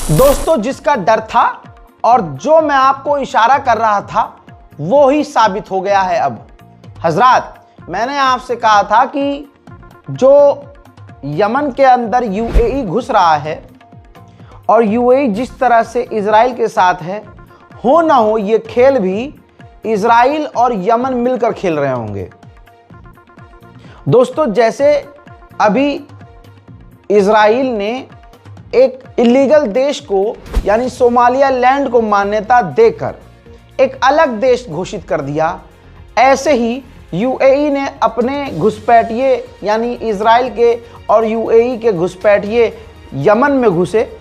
दोस्तों, जिसका डर था और जो मैं आपको इशारा कर रहा था वो ही साबित हो गया है। अब हजरात, मैंने आपसे कहा था कि जो यमन के अंदर यूएई घुस रहा है और यूएई जिस तरह से इजराइल के साथ है, हो ना हो ये खेल भी इजराइल और यमन मिलकर खेल रहे होंगे। दोस्तों, जैसे अभी इजराइल ने एक इलीगल देश को यानी सोमालिया लैंड को मान्यता देकर एक अलग देश घोषित कर दिया, ऐसे ही यूएई ने अपने घुसपैठिए यानी इजराइल के और यूएई के घुसपैठिए यमन में घुसे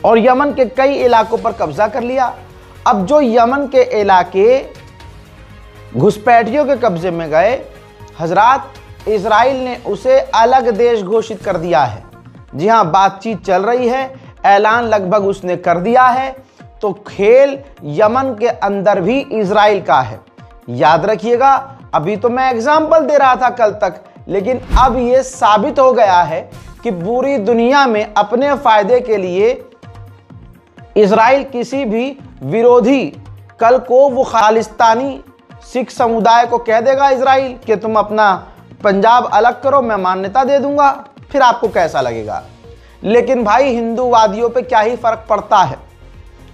और यमन के कई इलाकों पर कब्जा कर लिया। अब जो यमन के इलाके घुसपैठियों के कब्जे में गए, हजरात, इजराइल ने उसे अलग देश घोषित कर दिया है। जी हाँ, बातचीत चल रही है, ऐलान लगभग उसने कर दिया है। तो खेल यमन के अंदर भी इजराइल का है। याद रखिएगा, अभी तो मैं एग्जाम्पल दे रहा था कल तक, लेकिन अब यह साबित हो गया है कि पूरी दुनिया में अपने फायदे के लिए इजराइल किसी भी विरोधी, कल को वो खालिस्तानी सिख समुदाय को कह देगा इजराइल कि तुम अपना पंजाब अलग करो, मैं मान्यता दे दूंगा, फिर आपको कैसा लगेगा। लेकिन भाई, हिंदूवादियों पे क्या ही फर्क पड़ता है।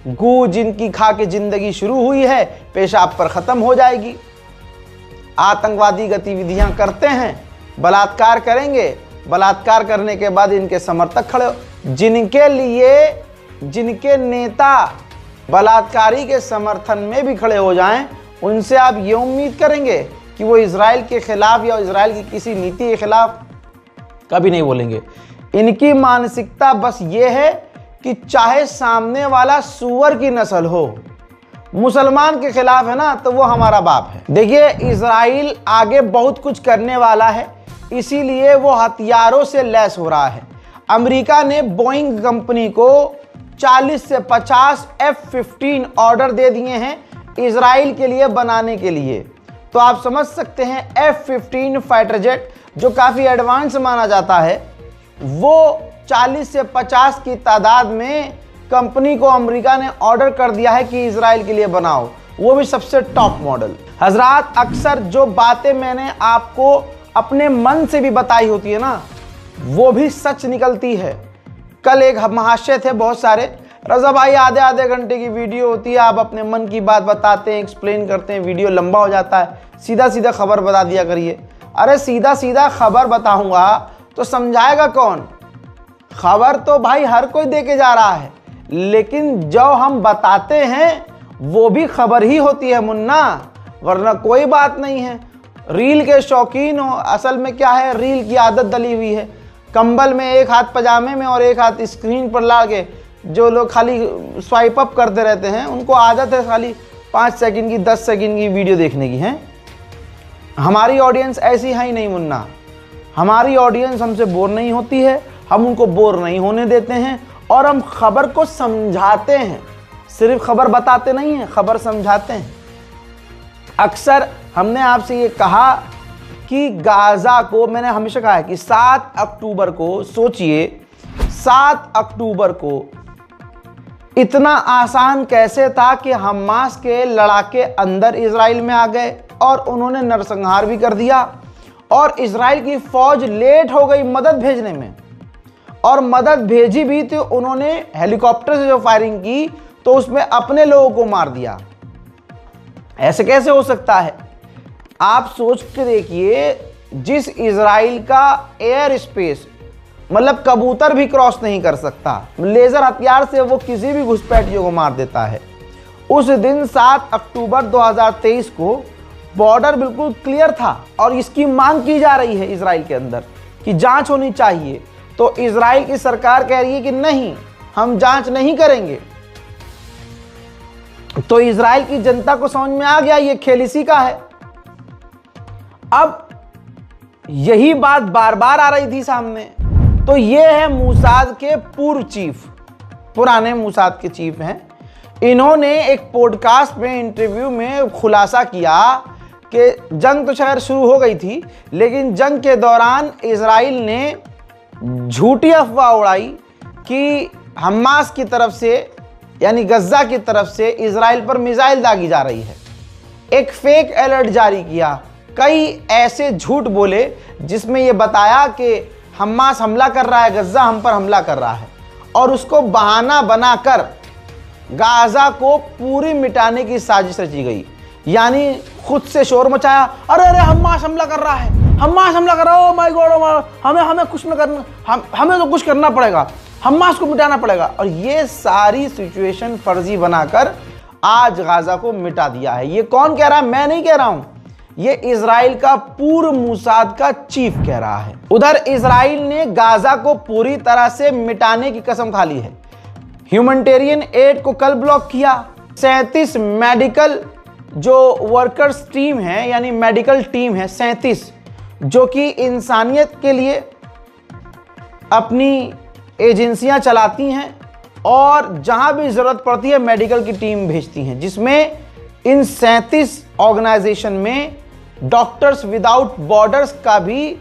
गू जिनकी खा के जिंदगी शुरू हुई है, पेशाब पर खत्म हो जाएगी। आतंकवादी गतिविधियां करते हैं, बलात्कार करेंगे, बलात्कार करने के बाद इनके समर्थक खड़े, जिनके नेता बलात्कारी के समर्थन में भी खड़े हो जाएं, उनसे आप ये उम्मीद करेंगे कि वो इजराइल के खिलाफ या इजराइल की किसी नीति के खिलाफ कभी नहीं बोलेंगे। इनकी मानसिकता बस ये है कि चाहे सामने वाला सूअर की नस्ल हो, मुसलमान के खिलाफ है ना तो वो हमारा बाप है। देखिए, इजराइल आगे बहुत कुछ करने वाला है, इसीलिए वो हथियारों से लैस हो रहा है। अमेरिका ने बोइंग कंपनी को 40 से 50 F-15 ऑर्डर दे दिए हैं इजराइल के लिए बनाने के लिए। तो आप समझ सकते हैं, F-15 फाइटर जेट जो काफ़ी एडवांस माना जाता है, वो 40 से 50 की तादाद में कंपनी को अमेरिका ने ऑर्डर कर दिया है कि इजराइल के लिए बनाओ, वो भी सबसे टॉप मॉडल। हजरात, अक्सर जो बातें मैंने आपको अपने मन से भी बताई होती है ना, वो भी सच निकलती है। कल एक महाशय थे बहुत सारे, रजा भाई आधे घंटे की वीडियो होती है, आप अपने मन की बात बताते हैं, एक्सप्लेन करते हैं, वीडियो लंबा हो जाता है, सीधा सीधा खबर बता दिया करिए। अरे सीधा सीधा खबर बताऊंगा तो समझाएगा कौन? खबर तो भाई हर कोई दे के जा रहा है, लेकिन जो हम बताते हैं वो भी खबर ही होती है मुन्ना, वरना कोई बात नहीं है। रील के शौकीन हो, असल में क्या है, रील की आदत डली हुई है। कंबल में एक हाथ पजामे में और एक हाथ स्क्रीन पर ला के जो लोग खाली स्वाइप अप करते रहते हैं, उनको आदत है खाली 5 सेकंड की 10 सेकंड की वीडियो देखने की है। हमारी ऑडियंस ऐसी है ही नहीं मुन्ना, हमारी ऑडियंस हमसे बोर नहीं होती है, हम उनको बोर नहीं होने देते हैं और हम खबर को समझाते हैं, सिर्फ खबर बताते नहीं हैं, खबर समझाते हैं। अक्सर हमने आपसे ये कहा कि गाजा को, मैंने हमेशा कहा है कि 7 अक्टूबर को सोचिए, 7 अक्टूबर को इतना आसान कैसे था कि हमास के लड़ाके अंदर इजराइल में आ गए और उन्होंने नरसंहार भी कर दिया, और इजराइल की फौज लेट हो गई मदद भेजने में, और मदद भेजी भी तो उन्होंने हेलीकॉप्टर से जो फायरिंग की तो उसमें अपने लोगों को मार दिया। ऐसे कैसे हो सकता है? आप सोच के देखिए, जिस इजराइल का एयर स्पेस मतलब कबूतर भी क्रॉस नहीं कर सकता, लेजर हथियार से वो किसी भी घुसपैठियों को मार देता है। उस दिन 7 अक्टूबर 2023 को बॉर्डर बिल्कुल क्लियर था और इसकी मांग की जा रही है इजराइल के अंदर कि जांच होनी चाहिए। तो इजराइल की सरकार कह रही है कि नहीं, हम जांच नहीं करेंगे। तो इजराइल की जनता को समझ में आ गया ये खेल इसी का है। अब यही बात बार बार आ रही थी सामने। तो ये है मूसाद के पूर्व चीफ, पुराने मूसाद के चीफ हैं। इन्होंने एक पॉडकास्ट में, इंटरव्यू में खुलासा किया कि जंग तो शायद शुरू हो गई थी, लेकिन जंग के दौरान इजराइल ने झूठी अफवाह उड़ाई कि हमास की तरफ से यानी गज्जा की तरफ से इजराइल पर मिसाइल दागी जा रही है। एक फेक अलर्ट जारी किया, कई ऐसे झूठ बोले जिसमें यह बताया कि हमास हमला कर रहा है, गज्जा हम पर हमला कर रहा है, और उसको बहाना बनाकर गाजा को पूरी मिटाने की साजिश रची गई। यानी खुद से शोर मचाया, अरे अरे हमास हमला कर रहा है, हमास हमला कर रहा है, ओ माय गॉड, हमें कुछ न करना, हमें तो कुछ करना पड़ेगा, हमास को मिटाना पड़ेगा। और ये सारी सिचुएशन फर्जी बनाकर आज गाजा को मिटा दिया है। ये कौन कह रहा है? मैं नहीं कह रहा हूं, ये इजराइल का पूर्व मूसाद का चीफ कह रहा है। उधर इजराइल ने गाजा को पूरी तरह से मिटाने की कसम खा ली है। ह्यूमैनिटेरियन एड को कल ब्लॉक किया। 37 मेडिकल जो वर्कर्स टीम है यानी मेडिकल टीम है 37, जो कि इंसानियत के लिए अपनी एजेंसियां चलाती हैं और जहां भी ज़रूरत पड़ती है मेडिकल की टीम भेजती हैं, जिसमें इन 37 ऑर्गेनाइजेशन में डॉक्टर्स विदाउट बॉर्डर्स का भी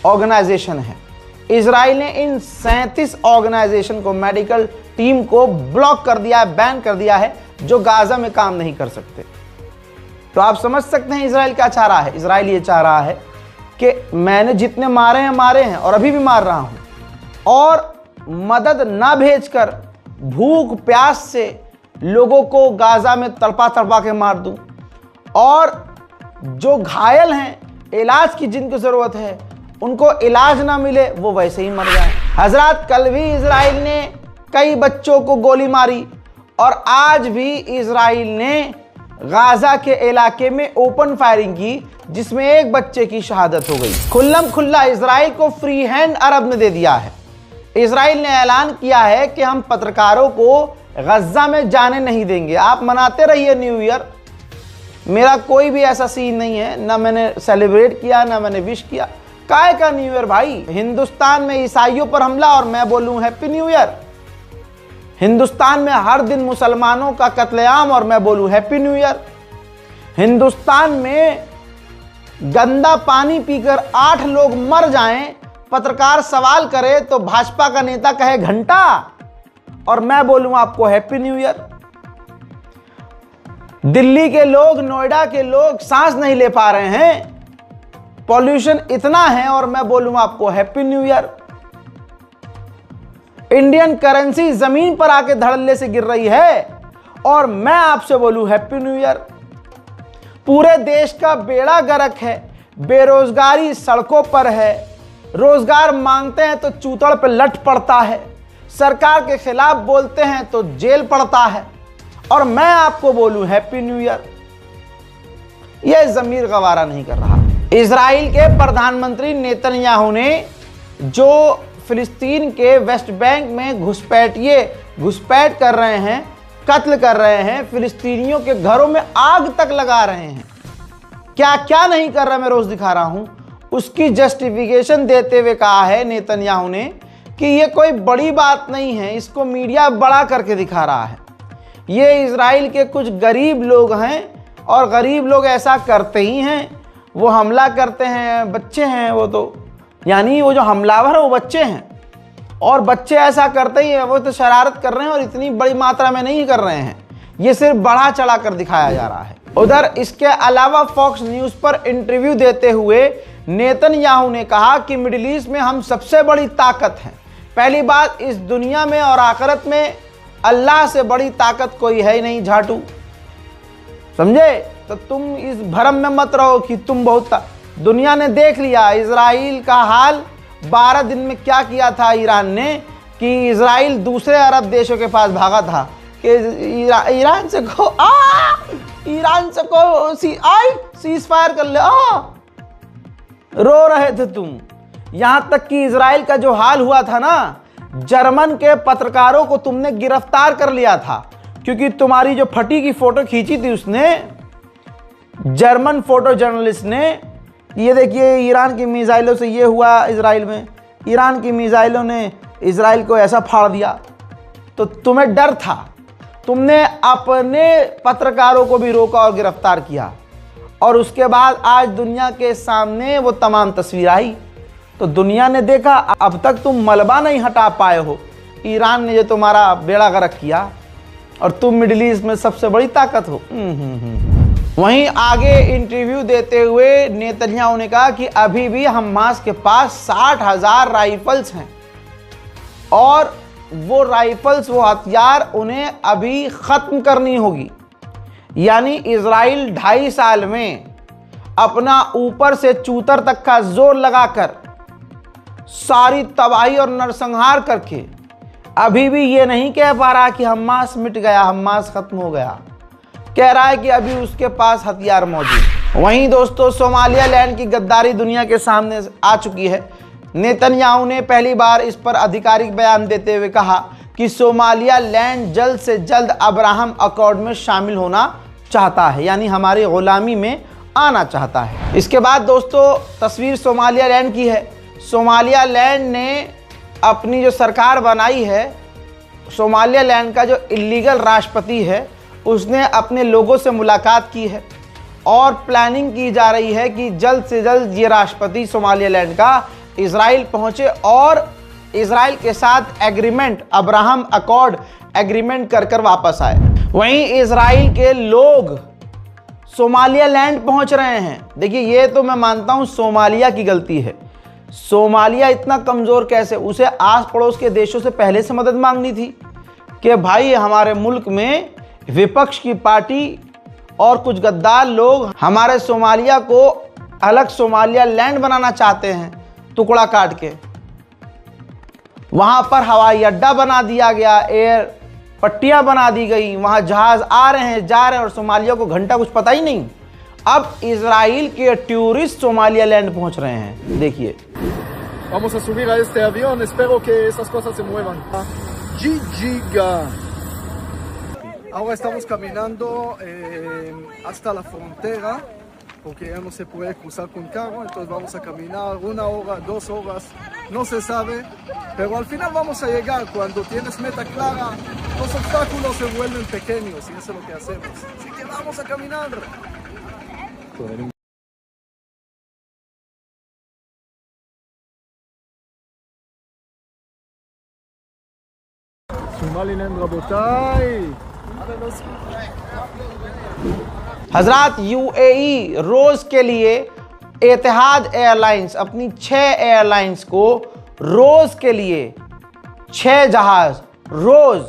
ऑर्गेनाइजेशन है। इजराइल ने इन 37 ऑर्गेनाइजेशन को, मेडिकल टीम को ब्लॉक कर दिया है, बैन कर दिया है, जो गाजा में काम नहीं कर सकते। तो आप समझ सकते हैं इजराइल क्या चाह रहा है। इजराइल ये चाह रहा है कि मैंने जितने मारे हैं और अभी भी मार रहा हूं, और मदद ना भेजकर भूख प्यास से लोगों को गाजा में तड़पा तड़पा के मार दूं, और जो घायल हैं, इलाज की जिनको ज़रूरत है, उनको इलाज ना मिले, वो वैसे ही मर जाए। हजरत, कल भी इजराइल ने कई बच्चों को गोली मारी, और आज भी इजराइल ने गाजा के इलाके में ओपन फायरिंग की, जिसमें एक बच्चे की शहादत हो गई। खुल्लम खुल्ला इजराइल को फ्री हैंड अरब ने दे दिया है। इजराइल ने ऐलान किया है कि हम पत्रकारों को गज्जा में जाने नहीं देंगे। आप मनाते रहिए न्यू ईयर, मेरा कोई भी ऐसा सीन नहीं है, ना मैंने सेलिब्रेट किया, ना मैंने विश किया। काहे का न्यू ईयर भाई? हिंदुस्तान में ईसाइयों पर हमला और मैं बोलूं हैप्पी न्यू ईयर। हिंदुस्तान में हर दिन मुसलमानों का कत्लेआम और मैं बोलूं हैप्पी न्यू ईयर। हिंदुस्तान में गंदा पानी पीकर 8 लोग मर जाएं, पत्रकार सवाल करे तो भाजपा का नेता कहे घंटा, और मैं बोलूं आपको हैप्पी न्यू ईयर। दिल्ली के लोग, नोएडा के लोग सांस नहीं ले पा रहे हैं, पॉल्यूशन इतना है, और मैं बोलूं आपको happy new year. Indian currency जमीन पर आके धड़ल्ले से गिर रही है, और मैं आपसे बोलूं हैप्पी न्यू ईयर। पूरे देश का बेड़ा गर्क है, बेरोजगारी सड़कों पर है, रोजगार मांगते हैं तो चूतड़ पे लट पड़ता है, सरकार के खिलाफ बोलते हैं तो जेल पड़ता है, और मैं आपको बोलूं हैप्पी न्यू ईयर। यह ज़मीर गवारा नहीं कर रहा। इजराइल के प्रधानमंत्री नेतन्याहू ने जो फिलिस्तीन के वेस्ट बैंक में घुसपैठ कर रहे हैं, कत्ल कर रहे हैं, फिलिस्तीनियों के घरों में आग तक लगा रहे हैं, क्या क्या नहीं कर रहा मैं रोज दिखा रहा हूं, उसकी जस्टिफिकेशन देते हुए कहा है नेतन्याहू ने कि ये कोई बड़ी बात नहीं है, इसको मीडिया बड़ा करके दिखा रहा है। ये इजराइल के कुछ गरीब लोग हैं, और गरीब लोग ऐसा करते ही हैं, वो हमला करते हैं, बच्चे हैं वो तो, यानी वो जो हमलावर है वो बच्चे हैं, और बच्चे ऐसा करते ही हैं, वो तो शरारत कर रहे हैं, और इतनी बड़ी मात्रा में नहीं कर रहे हैं, ये सिर्फ बढ़ा चढ़ा कर दिखाया जा रहा है। उधर इसके अलावा फॉक्स न्यूज़ पर इंटरव्यू देते हुए नेतन्याहू ने कहा कि मिडिल ईस्ट में हम सबसे बड़ी ताकत हैं। पहली बात, इस दुनिया में और आखिरत में अल्लाह से बड़ी ताकत कोई है ही नहीं, झाटू, समझे? तो तुम इस भ्रम में मत रहो कि तुम बहुत, दुनिया ने देख लिया इजराइल का हाल। 12 दिन में क्या किया था ईरान ने, कि इजराइल दूसरे अरब देशों के पास भागा था कि ईरान से सीज फायर कर ले, रो रहे थे तुम। यहां तक कि इजराइल का जो हाल हुआ था ना, जर्मन के पत्रकारों को तुमने गिरफ्तार कर लिया था, क्योंकि तुम्हारी जो फटी की फोटो खींची थी उसने, जर्मन फोटो जर्नलिस्ट ने, ये देखिए ईरान की मिसाइलों से ये हुआ इजराइल में, ईरान की मिसाइलों ने इजराइल को ऐसा फाड़ दिया। तो तुम्हें डर था, तुमने अपने पत्रकारों को भी रोका और गिरफ्तार किया, और उसके बाद आज दुनिया के सामने वो तमाम तस्वीर आई, तो दुनिया ने देखा। अब तक तुम मलबा नहीं हटा पाए हो, ईरान ने जो तुम्हारा बेड़ा गर्क किया और तुम मिडिल ईस्ट में सबसे बड़ी ताकत हो। वहीं आगे इंटरव्यू देते हुए नेतन्याहू ने कहा कि अभी भी हमास के पास 60,000 राइफल्स हैं और वो राइफल्स, वो हथियार उन्हें अभी खत्म करनी होगी। यानी इजराइल 2.5 साल में अपना ऊपर से चूतर तक का जोर लगाकर सारी तबाही और नरसंहार करके अभी भी ये नहीं कह पा रहा कि हमास मिट गया, हमास खत्म हो गया। कह रहा है कि अभी उसके पास हथियार मौजूद। वहीं दोस्तों, सोमालियालैंड की गद्दारी दुनिया के सामने आ चुकी है। नेतन्याहू ने पहली बार इस पर आधिकारिक बयान देते हुए कहा कि सोमालियालैंड जल्द से जल्द अब्राहम अकॉर्ड में शामिल होना चाहता है, यानी हमारी गुलामी में आना चाहता है। इसके बाद दोस्तों, तस्वीर सोमालियालैंड की है। सोमालियालैंड ने अपनी जो सरकार बनाई है, सोमालियालैंड का जो इलीगल राष्ट्रपति है उसने अपने लोगों से मुलाकात की है और प्लानिंग की जा रही है कि जल्द से जल्द ये राष्ट्रपति सोमालियालैंड का इजराइल पहुंचे और इजराइल के साथ एग्रीमेंट, अब्राहम अकॉर्ड एग्रीमेंट कर वापस आए। वहीं इजराइल के लोग सोमालियालैंड पहुंच रहे हैं। देखिए, ये तो मैं मानता हूं सोमालिया की गलती है। सोमालिया इतना कमज़ोर कैसे, उसे आस पड़ोस के देशों से पहले से मदद मांगनी थी कि भाई हमारे मुल्क में विपक्ष की पार्टी और कुछ गद्दार लोग हमारे सोमालिया को अलग सोमालियालैंड बनाना चाहते हैं, टुकड़ा काट के। वहाँ पर हवाई अड्डा बना दिया गया, एयर पट्टियाँ बना दी गई, वहाँ जहाज़ आ रहे हैं जा रहे हैं और सोमालिया को घंटा कुछ पता ही नहीं। अब इजराइल के टूरिस्ट सोमालियालैंड पहुंच रहे हैं। देखिए, Vamos a subir a este avión, espero que esas cosas se muevan. Giga. Ahora estamos caminando hasta la frontera, porque ya no se puede cruzar con carro, entonces vamos a caminar 1 hora, 2 horas, no se sabe, pero al final vamos a llegar. Cuando tienes meta clara, los obstáculos se vuelven pequeños y eso es lo que hacemos. Así que vamos a caminar. Somaliland रबोताई। हजरात, UAE रोज के लिए एतिहाद airlines अपनी 6 airlines को रोज के लिए 6 जहाज रोज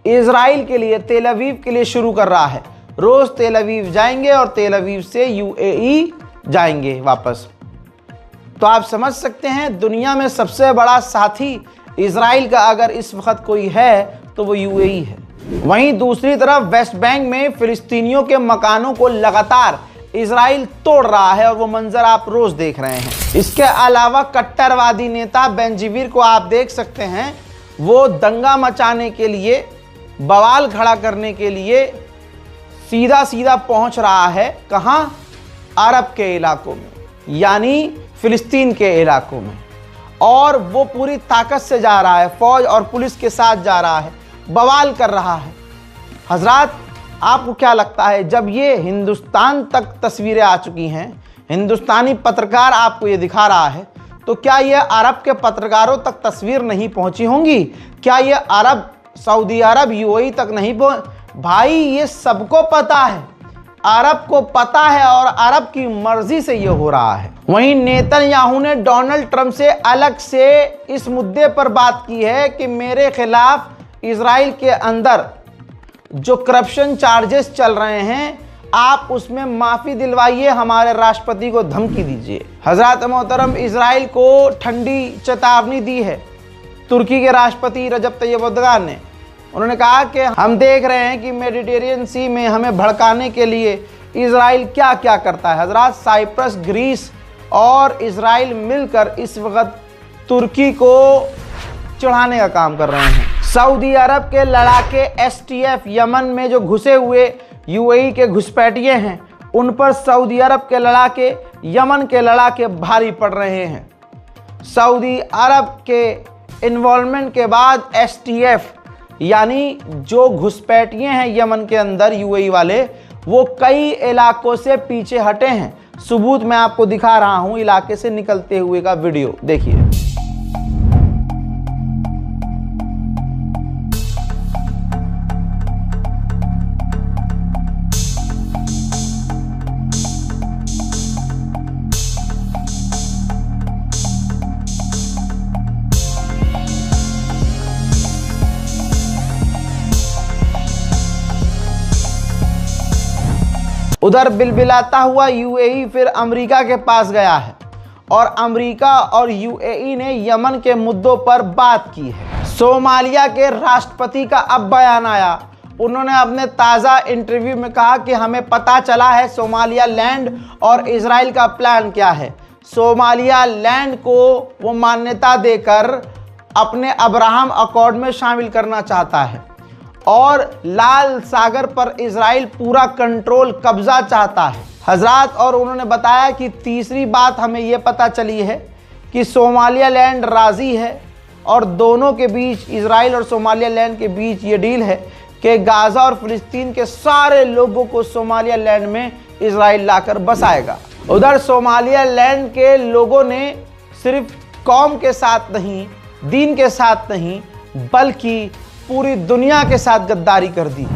Israel के लिए, तेल अवीव के लिए शुरू कर रहा है। रोज तेल अवीव जाएंगे और तेल अवीव से यूएई जाएंगे वापस। तो आप समझ सकते हैं, दुनिया में सबसे बड़ा साथी इजराइल का अगर इस वक्त कोई है तो वो यूएई है। वहीं दूसरी तरफ वेस्ट बैंक में फिलिस्तीनियों के मकानों को लगातार इजराइल तोड़ रहा है और वो मंजर आप रोज देख रहे हैं। इसके अलावा कट्टरवादी नेता बेंजीवीर को आप देख सकते हैं, वो दंगा मचाने के लिए, बवाल खड़ा करने के लिए सीधा सीधा पहुंच रहा है। कहां? अरब के इलाकों में, यानी फिलिस्तीन के इलाकों में, और वो पूरी ताकत से जा रहा है, फौज और पुलिस के साथ जा रहा है, बवाल कर रहा है। हजरात, आपको क्या लगता है, जब ये हिंदुस्तान तक तस्वीरें आ चुकी हैं, हिंदुस्तानी पत्रकार आपको ये दिखा रहा है, तो क्या ये अरब के पत्रकारों तक तस्वीर नहीं पहुंची होंगी? क्या ये अरब, सऊदी अरब, यूएई तक नहीं भाई, ये सबको पता है, अरब को पता है और अरब की मर्जी से ये हो रहा है। वहीं नेतन्याहू ने डोनाल्ड ट्रंप से अलग से इस मुद्दे पर बात की है कि मेरे खिलाफ इजराइल के अंदर जो करप्शन चार्जेस चल रहे हैं, आप उसमें माफ़ी दिलवाइए, हमारे राष्ट्रपति को धमकी दीजिए। हजरत मोहतरम, इजराइल को ठंडी चेतावनी दी है तुर्की के राष्ट्रपति रजब तैयब एर्दोगान ने। उन्होंने कहा कि हम देख रहे हैं कि मेडिटेरियन सी में हमें भड़काने के लिए इजराइल क्या क्या करता है। हजरत, साइप्रस, ग्रीस और इजराइल मिलकर इस वक्त तुर्की को चढ़ाने का काम कर रहे हैं। सऊदी अरब के लड़ाके एसटीएफ यमन में जो घुसे हुए यूएई के घुसपैठिए हैं, उन पर सऊदी अरब के लड़ाके, यमन के लड़ाके भारी पड़ रहे हैं। सऊदी अरब के इन्वॉल्वमेंट के बाद एसटीएफ यानी जो घुसपैठिए हैं यमन के अंदर, यूएई वाले, वो कई इलाकों से पीछे हटे हैं। सबूत मैं आपको दिखा रहा हूं, इलाके से निकलते हुए का वीडियो देखिए। उधर बिलबिलाता हुआ यूएई फिर अमेरिका के पास गया है और अमेरिका और यूएई ने यमन के मुद्दों पर बात की है। सोमालिया के राष्ट्रपति का अब बयान आया। उन्होंने अपने ताज़ा इंटरव्यू में कहा कि हमें पता चला है सोमालिया लैंड और इजराइल का प्लान क्या है। सोमालिया लैंड को वो मान्यता देकर अपने अब्राहम अकॉर्ड में शामिल करना चाहता है और लाल सागर पर इजराइल पूरा कंट्रोल कब्जा चाहता है हजरात। और उन्होंने बताया कि तीसरी बात हमें ये पता चली है कि सोमालिया लैंड राज़ी है और दोनों के बीच, इजराइल और सोमालिया लैंड के बीच ये डील है कि गाज़ा और फ़िलिस्तीन के सारे लोगों को सोमालिया लैंड में इजराइल लाकर बसाएगा। उधर सोमालिया लैंड के लोगों ने सिर्फ कौम के साथ नहीं, दीन के साथ नहीं, बल्कि पूरी दुनिया के साथ गद्दारी कर दी,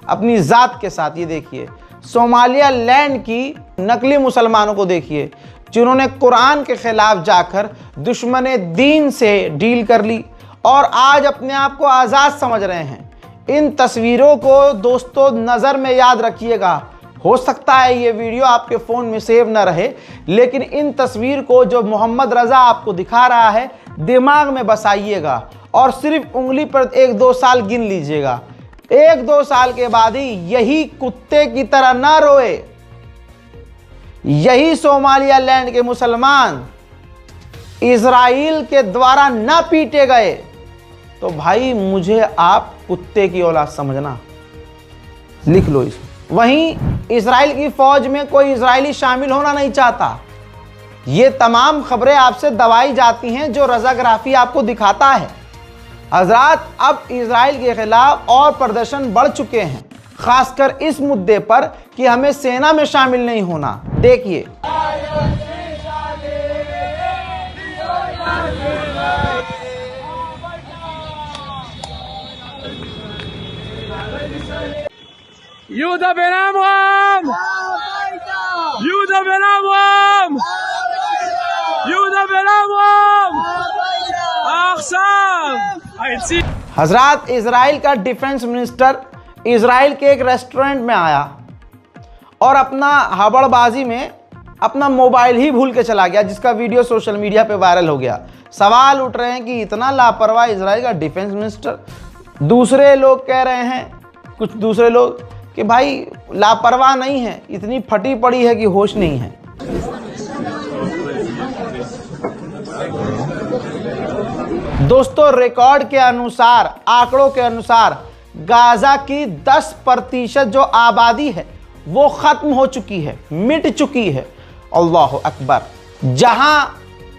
अपनी ज़ात के साथ। ये देखिए सोमालिया लैंड की नकली मुसलमानों को देखिए, जिन्होंने कुरान के खिलाफ जाकर दुश्मन दीन से डील कर ली और आज अपने आप को आज़ाद समझ रहे हैं। इन तस्वीरों को दोस्तों नज़र में याद रखिएगा। हो सकता है ये वीडियो आपके फ़ोन में सेव ना रहे, लेकिन इन तस्वीर को जो मोहम्मद रज़ा आपको दिखा रहा है दिमाग में बसाइएगा और सिर्फ उंगली पर 1-2 साल गिन लीजिएगा। 1-2 साल के बाद ही यही कुत्ते की तरह ना रोए, यही सोमालिया लैंड के मुसलमान इजराइल के द्वारा ना पीटे गए तो भाई मुझे आप कुत्ते की औलाद समझना, लिख लो इसको। वहीं इजराइल की फौज में कोई इजरायली शामिल होना नहीं चाहता। ये तमाम खबरें आपसे दबाई जाती हैं जो रज़ाग्राफी आपको दिखाता है। हजरात अब इजराइल के खिलाफ और प्रदर्शन बढ़ चुके हैं, खासकर इस मुद्दे पर कि हमें सेना में शामिल नहीं होना। देखिए Juda ben Amram! Juda ben Amram! Juda ben Amram! Achsav! हजरात इजराइल का डिफेंस मिनिस्टर इजराइल के एक रेस्टोरेंट में आया और अपना हबड़बाजी में अपना मोबाइल ही भूल के चला गया, जिसका वीडियो सोशल मीडिया पे वायरल हो गया। सवाल उठ रहे हैं कि इतना लापरवाह इजराइल का डिफेंस मिनिस्टर। दूसरे लोग कह रहे हैं, कुछ दूसरे लोग, कि भाई लापरवाह नहीं है, इतनी फटी पड़ी है कि होश नहीं है। दोस्तों रिकॉर्ड के अनुसार, आंकड़ों के अनुसार गाजा की 10% जो आबादी है वो खत्म हो चुकी है, मिट चुकी है। अल्लाह अकबर। जहां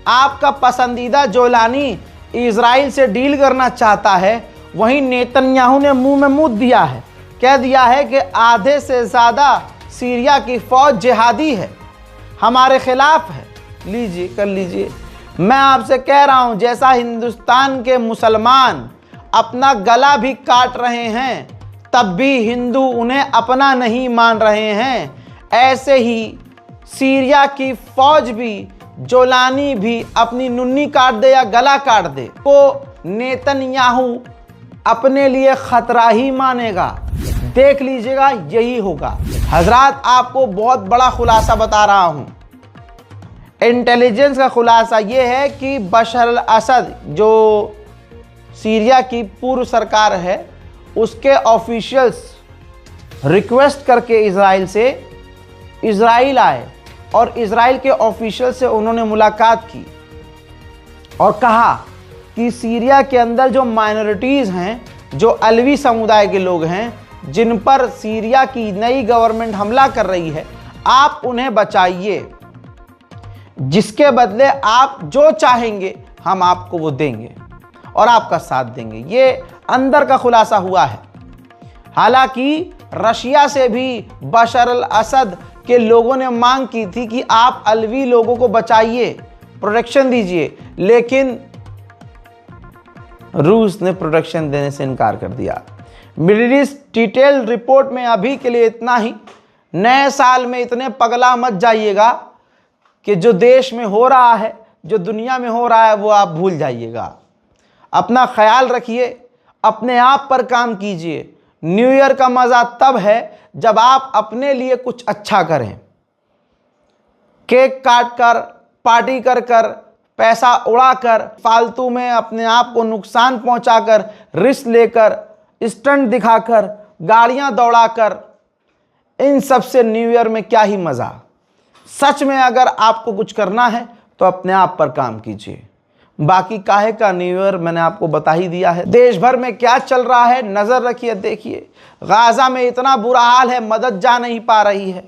आपका पसंदीदा जोलानी इजराइल से डील करना चाहता है, वहीं नेतन्याहू ने मुंह में मुद्द दिया है, कह दिया है कि आधे से ज़्यादा सीरिया की फ़ौज जिहादी है, हमारे खिलाफ है। लीजिए कर लीजिए। मैं आपसे कह रहा हूं, जैसा हिंदुस्तान के मुसलमान अपना गला भी काट रहे हैं तब भी हिंदू उन्हें अपना नहीं मान रहे हैं, ऐसे ही सीरिया की फ़ौज भी, जोलानी भी अपनी नुन्नी काट दे या गला काट दे तो नेतन्याहू अपने लिए खतरा ही मानेगा। देख लीजिएगा यही होगा। हजरात आपको बहुत बड़ा खुलासा बता रहा हूं। इंटेलिजेंस का खुलासा यह है कि बशर अल असद जो सीरिया की पूर्व सरकार है, उसके ऑफिशियल्स रिक्वेस्ट करके इजराइल से इजराइल आए और इजराइल के ऑफिशियल से उन्होंने मुलाकात की और कहा कि सीरिया के अंदर जो माइनॉरिटीज़ हैं, जो अलवी समुदाय के लोग हैं, जिन पर सीरिया की नई गवर्नमेंट हमला कर रही है, आप उन्हें बचाइए, जिसके बदले आप जो चाहेंगे हम आपको वो देंगे और आपका साथ देंगे। ये अंदर का खुलासा हुआ है। हालांकि रशिया से भी बशर अल असद के लोगों ने मांग की थी कि आप अलवी लोगों को बचाइए, प्रोटेक्शन दीजिए, लेकिन रूस ने प्रोटेक्शन देने से इनकार कर दिया। मिडिल ईस्ट डिटेल रिपोर्ट में अभी के लिए इतना ही। नए साल में इतने पगला मत जाइएगा कि जो देश में हो रहा है, जो दुनिया में हो रहा है, वो आप भूल जाइएगा। अपना ख्याल रखिए, अपने आप पर काम कीजिए। न्यू ईयर का मज़ा तब है जब आप अपने लिए कुछ अच्छा करें। केक काट कर, पार्टी कर कर, पैसा उड़ाकर, फालतू में अपने आप को नुकसान पहुंचाकर, रिस्क लेकर, स्टंट दिखाकर, गाड़ियां दौड़ाकर, इन सब से न्यू ईयर में क्या ही मज़ा। सच में अगर आपको कुछ करना है तो अपने आप पर काम कीजिए। बाकी काहे का न्यू ईयर मैंने आपको बता ही दिया है। देश भर में क्या चल रहा है नज़र रखिए, देखिए। गाज़ा में इतना बुरा हाल है, मदद जा नहीं पा रही है,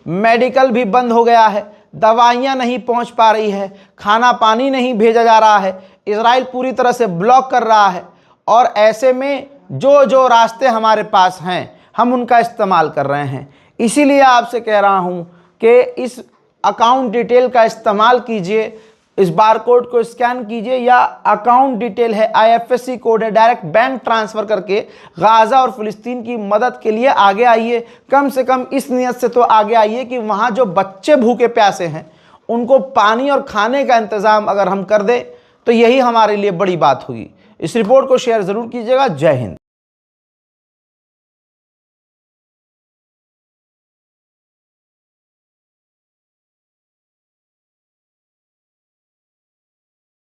मेडिकल भी बंद हो गया है, दवाइयाँ नहीं पहुँच पा रही है, खाना पानी नहीं भेजा जा रहा है, इजराइल पूरी तरह से ब्लॉक कर रहा है। और ऐसे में जो रास्ते हमारे पास हैं हम उनका इस्तेमाल कर रहे हैं। इसीलिए आपसे कह रहा हूँ कि इस अकाउंट डिटेल का इस्तेमाल कीजिए, इस बारकोड को स्कैन कीजिए, या अकाउंट डिटेल है, IFSC कोड है, डायरेक्ट बैंक ट्रांसफ़र करके गाज़ा और फ़िलिस्तीन की मदद के लिए आगे आइए। कम से कम इस नियत से तो आगे आइए कि वहाँ जो बच्चे भूखे प्यासे हैं उनको पानी और खाने का इंतज़ाम अगर हम कर दें तो यही हमारे लिए बड़ी बात होगी। इस रिपोर्ट को शेयर ज़रूर कीजिएगा। जय हिंद।